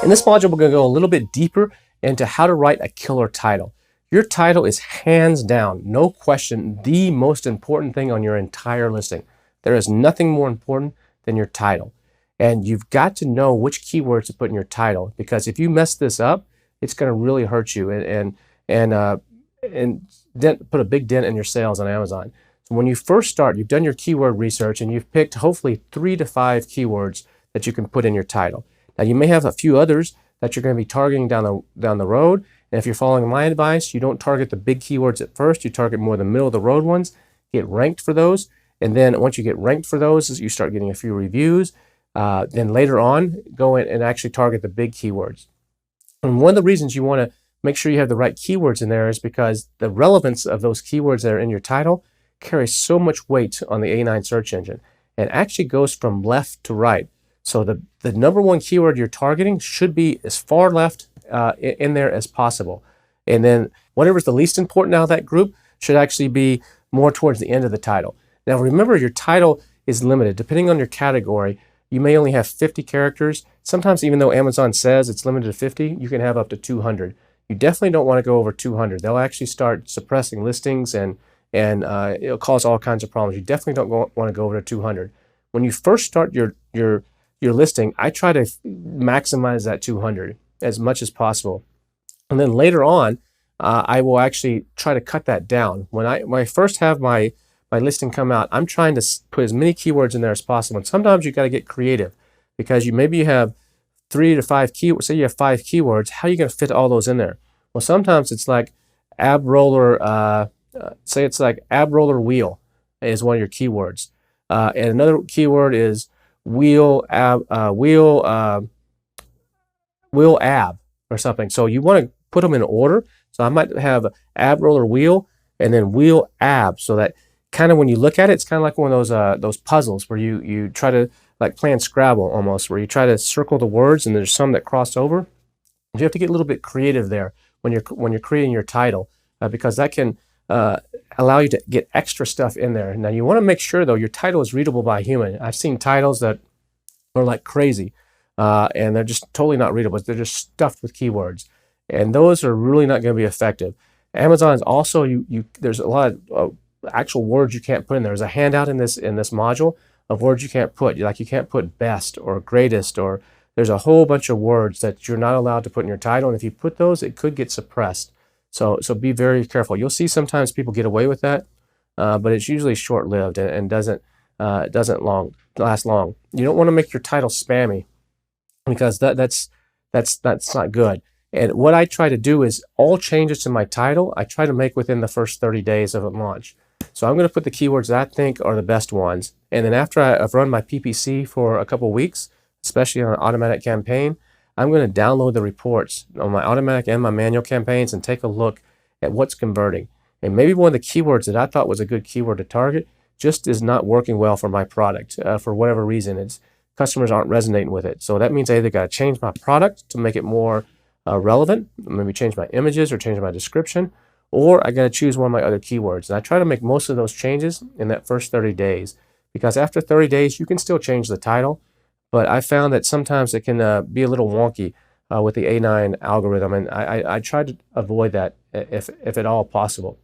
In this module, we're going to go a little bit deeper into how to write a killer title. Your title is hands down, no question, the most important thing on your entire listing. There is nothing more important than your title. And you've got to know which keywords to put in your title, because if you mess this up, it's going to really hurt you and put a big dent in your sales on Amazon. So when you first start, you've done your keyword research and you've picked hopefully 3 to 5 keywords that you can put in your title. Now you may have a few others that you're going to be targeting down the road. And if you're following my advice, you don't target the big keywords at first. You target more the middle of the road ones, get ranked for those. And then once you get ranked for those, you start getting a few reviews. Then later on, go in and actually target the big keywords. And one of the reasons you want to make sure you have the right keywords in there is because the relevance of those keywords that are in your title carries so much weight on the A9 search engine. And actually goes from left to right. So the number one keyword you're targeting should be as far left in there as possible. And then whatever's the least important out of that group should actually be more towards the end of the title. Now remember, your title is limited. Depending on your category, you may only have 50 characters. Sometimes even though Amazon says it's limited to 50, you can have up to 200. You definitely don't want to go over 200. They'll actually start suppressing listings and it'll cause all kinds of problems. You definitely don't want to go over to 200. When you first start your listing, I try to maximize that 200 as much as possible. And then later on, I will actually try to cut that down. When I first have my listing come out, I'm trying to put as many keywords in there as possible. And sometimes you got to get creative, because maybe you have 3 to 5 keywords. Say you have 5 keywords. How are you going to fit all those in there? Well, sometimes it's like ab roller. Say it's like ab roller wheel is one of your keywords, and another keyword is wheel ab or something. So you want to put them in order. So I might have ab roller wheel and then wheel ab, so that kind of when you look at it, it's kind of like one of those puzzles where you try to, like playing Scrabble almost, where you try to circle the words and there's some that cross over. You have to get a little bit creative there when you're creating your title, because that can allow you to get extra stuff in there. Now you want to make sure though your title is readable by a human. I've seen titles that are like crazy and they're just totally not readable. They're just stuffed with keywords, and those are really not going to be effective. Amazon is also there's a lot of actual words you can't put in there. There's a handout in this module of words you can't put. Like you can't put best or greatest, or there's a whole bunch of words that you're not allowed to put in your title. And if you put those, it could get suppressed. So be very careful. You'll see sometimes people get away with that, but it's usually short-lived and doesn't last long. You don't want to make your title spammy, because that's not good. And what I try to do is all changes to my title, I try to make within the first 30 days of a launch. So I'm going to put the keywords that I think are the best ones. And then after I've run my PPC for a couple weeks, especially on an automatic campaign, I'm going to download the reports on my automatic and my manual campaigns and take a look at what's converting. And maybe one of the keywords that I thought was a good keyword to target just is not working well for my product for whatever reason. Customers aren't resonating with it. So that means I either got to change my product to make it more relevant, maybe change my images or change my description, or I got to choose one of my other keywords. And I try to make most of those changes in that first 30 days, because after 30 days, you can still change the title. But I found that sometimes it can be a little wonky with the A9 algorithm, and I try to avoid that if at all possible.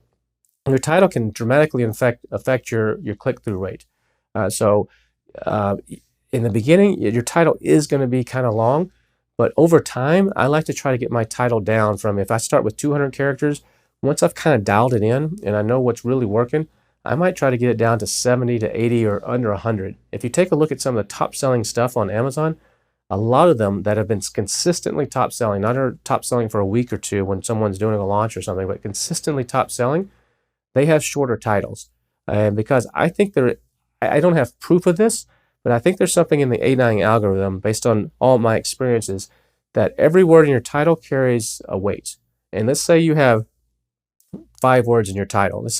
Your title can dramatically affect your click-through rate. So in the beginning, your title is going to be kind of long, but over time, I like to try to get my title down from, if I start with 200 characters, once I've kind of dialed it in and I know what's really working, I might try to get it down to 70 to 80 or under 100. If you take a look at some of the top-selling stuff on Amazon, a lot of them that have been consistently top-selling, not are top-selling for a week or two when someone's doing a launch or something, but consistently top-selling, they have shorter titles. And because I think I don't have proof of this, but I think there's something in the A9 algorithm, based on all my experiences, that every word in your title carries a weight. And let's say you have 5 words in your title. Let's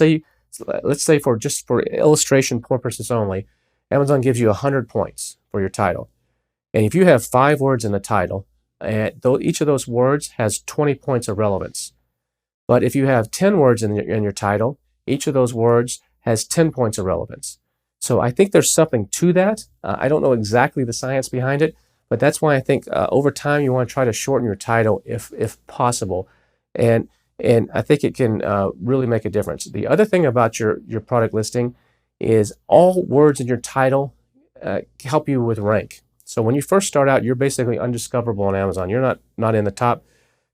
say for illustration purposes only, Amazon gives you 100 points for your title. And if you have 5 words in the title, each of those words has 20 points of relevance. But if you have 10 words in your title, each of those words has 10 points of relevance. So I think there's something to that. I don't know exactly the science behind it, But that's why I think over time you want to try to shorten your title if possible, and I think it can really make a difference. The other thing about your product listing is all words in your title help you with rank. So when you first start out, you're basically undiscoverable on Amazon. You're not in the top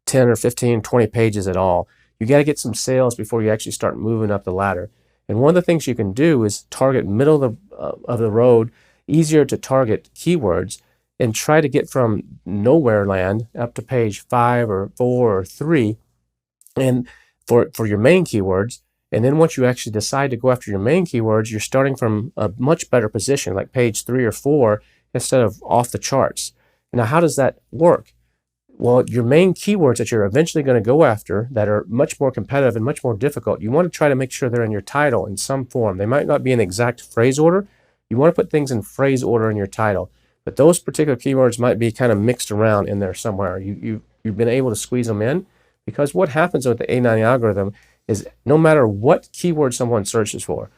10 or 15, 20 pages at all. You got to get some sales before you actually start moving up the ladder. And one of the things you can do is target middle of the road, easier to target keywords, and try to get from nowhere land up to page 5 or 4 or 3, and for your main keywords. And then once you actually decide to go after your main keywords, you're starting from a much better position, like page 3 or 4, instead of off the charts. Now, how does that work? Well, your main keywords that you're eventually going to go after that are much more competitive and much more difficult, you want to try to make sure they're in your title in some form. They might not be in exact phrase order. You want to put things in phrase order in your title, but those particular keywords might be kind of mixed around in there somewhere. You've been able to squeeze them in, because what happens with the A9 algorithm is no matter what keyword someone searches for,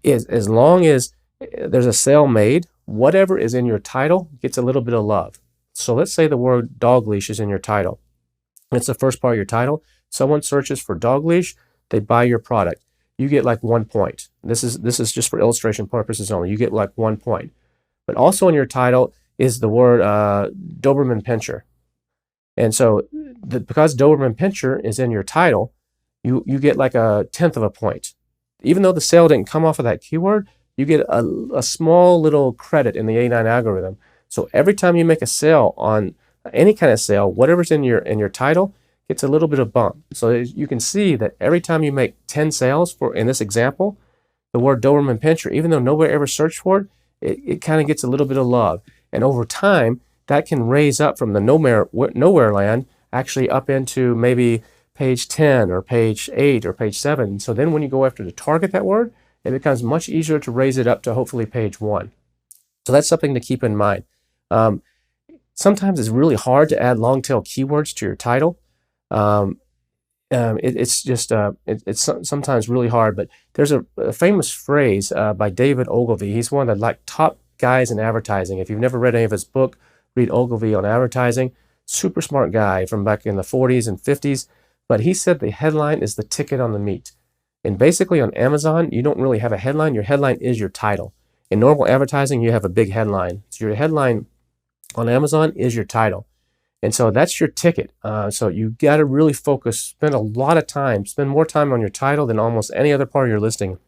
is as long as there's a sale made, whatever is in your title gets a little bit of love. So let's say the word dog leash is in your title. It's the first part of your title. Someone searches for dog leash, they buy your product. You get like 1 point. This is just for illustration purposes only. You get like 1 point. But also in your title is the word Doberman Pinscher. And so because Doberman Pinscher is in your title, you get like 1/10 of a point. Even though the sale didn't come off of that keyword, you get a small little credit in the A9 algorithm. So every time you make a sale on any kind of sale, whatever's in your title gets a little bit of bump. So you can see that every time you make 10 sales, for in this example, the word Doberman Pinscher, even though nobody ever searched for it kind of gets a little bit of love. And over time, that can raise up from the nowhere land actually up into maybe page 10 or page 8 or page 7. So then when you go after to target that word, it becomes much easier to raise it up to hopefully page 1. So that's something to keep in mind. Sometimes it's really hard to add long tail keywords to your title. It's sometimes really hard, but there's a famous phrase by David Ogilvy. He's one of the top guys in advertising. If you've never read any of his book, read Ogilvy on advertising. Super smart guy from back in the 40s and 50s. But he said the headline is the ticket on the meat. And basically on Amazon, you don't really have a headline. Your headline is your title. In normal advertising, you have a big headline. So your headline on Amazon is your title. And so that's your ticket. So you got to really focus, spend a lot of time, spend more time on your title than almost any other part of your listing.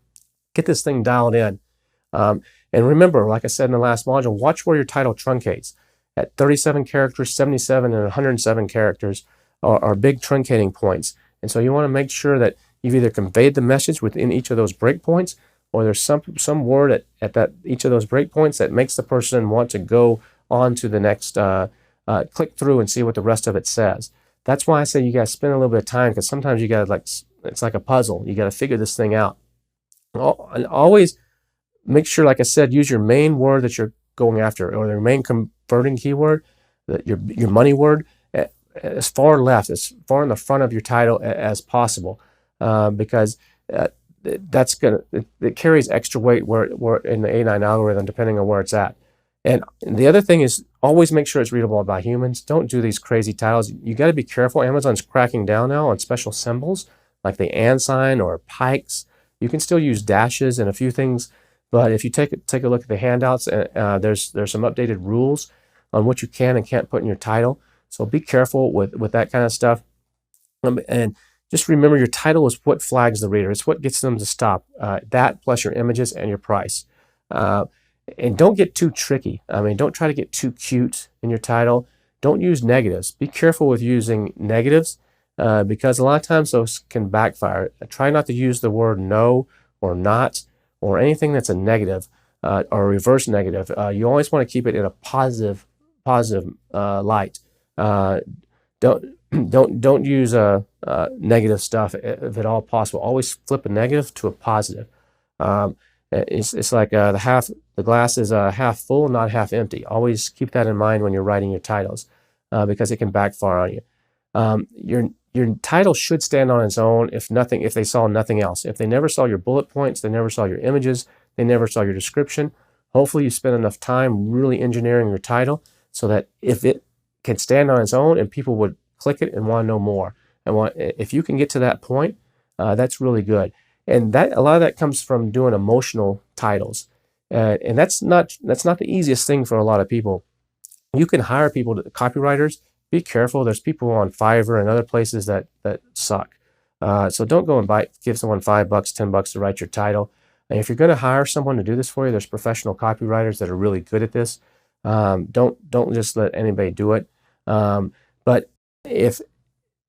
Get this thing dialed in. And remember, like I said in the last module, watch where your title truncates. At 37 characters, 77, and 107 characters are big truncating points. And so you want to make sure that you've either conveyed the message within each of those breakpoints, or there's some word at each of those breakpoints that makes the person want to go on to the next click through and see what the rest of it says. That's why I say you got to spend a little bit of time, because sometimes you got to it's like a puzzle. You got to figure this thing out. And always make sure, like I said, use your main word that you're going after, or your main converting keyword, your money word, as far left, as far in the front of your title as possible, because it carries extra weight where in the A9 algorithm, depending on where it's at. And the other thing is always make sure it's readable by humans. Don't do these crazy titles. You got to be careful. Amazon's cracking down now on special symbols like the and sign or pikes. You can still use dashes and a few things, but if you take a look at the handouts, there's some updated rules on what you can and can't put in your title. So be careful with that kind of stuff. And just remember, your title is what flags the reader. It's what gets them to stop. That plus your images and your price. And don't get too tricky. I mean, don't try to get too cute in your title. Don't use negatives. Be careful with using negatives because a lot of times those can backfire. Try not to use the word no or not or anything that's a negative or a reverse negative. You always want to keep it in a positive light. Don't use negative stuff if at all possible. Always flip a negative to a positive. It's like the glass is half full, not half empty. Always keep that in mind when you're writing your titles, because it can backfire on you. Your title should stand on its own if they saw nothing else. If they never saw your bullet points, they never saw your images, they never saw your description. Hopefully you spend enough time really engineering your title so that if it can stand on its own and people would click it and want to know more. And if you can get to that point, that's really good. And that a lot of that comes from doing emotional titles. And that's not the easiest thing for a lot of people. You can hire people, copywriters. Be careful. There's people on Fiverr and other places that suck. So don't go and give someone $5, $10 to write your title. And if you're going to hire someone to do this for you, there's professional copywriters that are really good at this. Don't just let anybody do it. But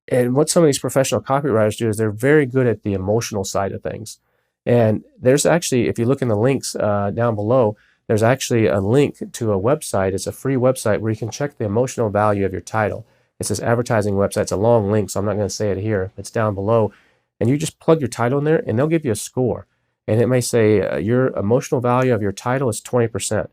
what some of these professional copywriters do is they're very good at the emotional side of things. And there's actually, if you look in the links down below, there's actually a link to a website. It's a free website where you can check the emotional value of your title. It's this advertising website. It's a long link, so I'm not going to say it here. It's down below. And you just plug your title in there, and they'll give you a score. And it may say your emotional value of your title is 20%.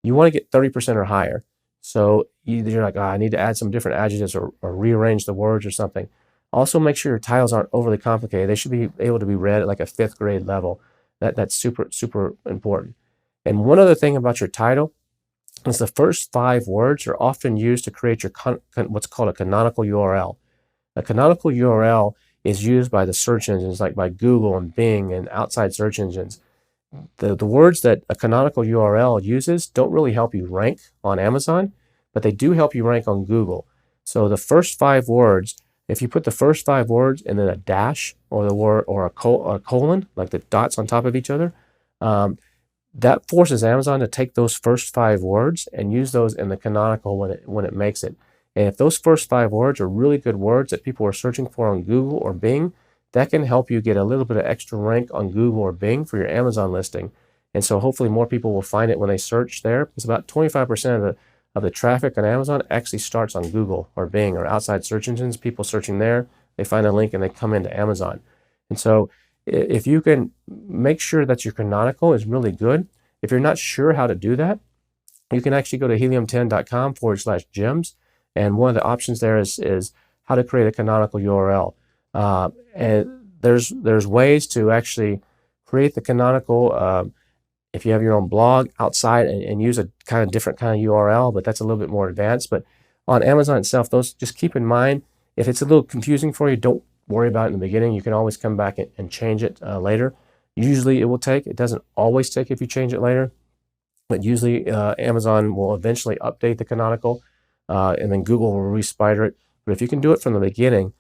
You want to get 30% or higher. So you're like, I need to add some different adjectives or rearrange the words or something. Also, make sure your titles aren't overly complicated. They should be able to be read at like a 5th grade level. That's super, super important. And one other thing about your title is the first 5 words are often used to create your what's called a canonical URL. A canonical URL is used by the search engines like by Google and Bing and outside search engines. The words that a canonical URL uses don't really help you rank on Amazon, but they do help you rank on Google. So the first 5 words, if you put the first 5 words and then a dash or the word or a colon, like the dots on top of each other, that forces Amazon to take those first 5 words and use those in the canonical when it makes it. And if those first 5 words are really good words that people are searching for on Google or Bing, that can help you get a little bit of extra rank on Google or Bing for your Amazon listing. And so hopefully more people will find it when they search there, because about 25% of the traffic on Amazon actually starts on Google or Bing or outside search engines. People searching there, they find a link and they come into Amazon. And so if you can make sure that your canonical is really good, if you're not sure how to do that, you can actually go to helium10.com/gems. And one of the options there is how to create a canonical URL. And there's ways to actually create the canonical if you have your own blog outside and use a kind of different kind of URL, but that's a little bit more advanced. But on Amazon itself, those just keep in mind, if it's a little confusing for you, don't worry about it in the beginning. You can always come back and change it later. Usually it will take. It doesn't always take if you change it later, but usually Amazon will eventually update the canonical, and then Google will re-spider it. But if you can do it from the beginning,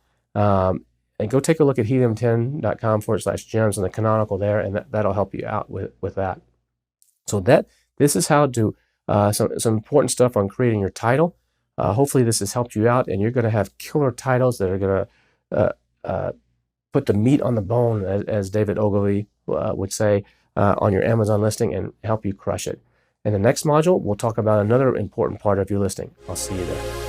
and go take a look at helium10.com/gems and the canonical there, and that'll help you out with that. So this is how to some important stuff on creating your title. Hopefully this has helped you out, and you're going to have killer titles that are going to put the meat on the bone, as David Ogilvy would say, on your Amazon listing and help you crush it. In the next module, we'll talk about another important part of your listing. I'll see you there.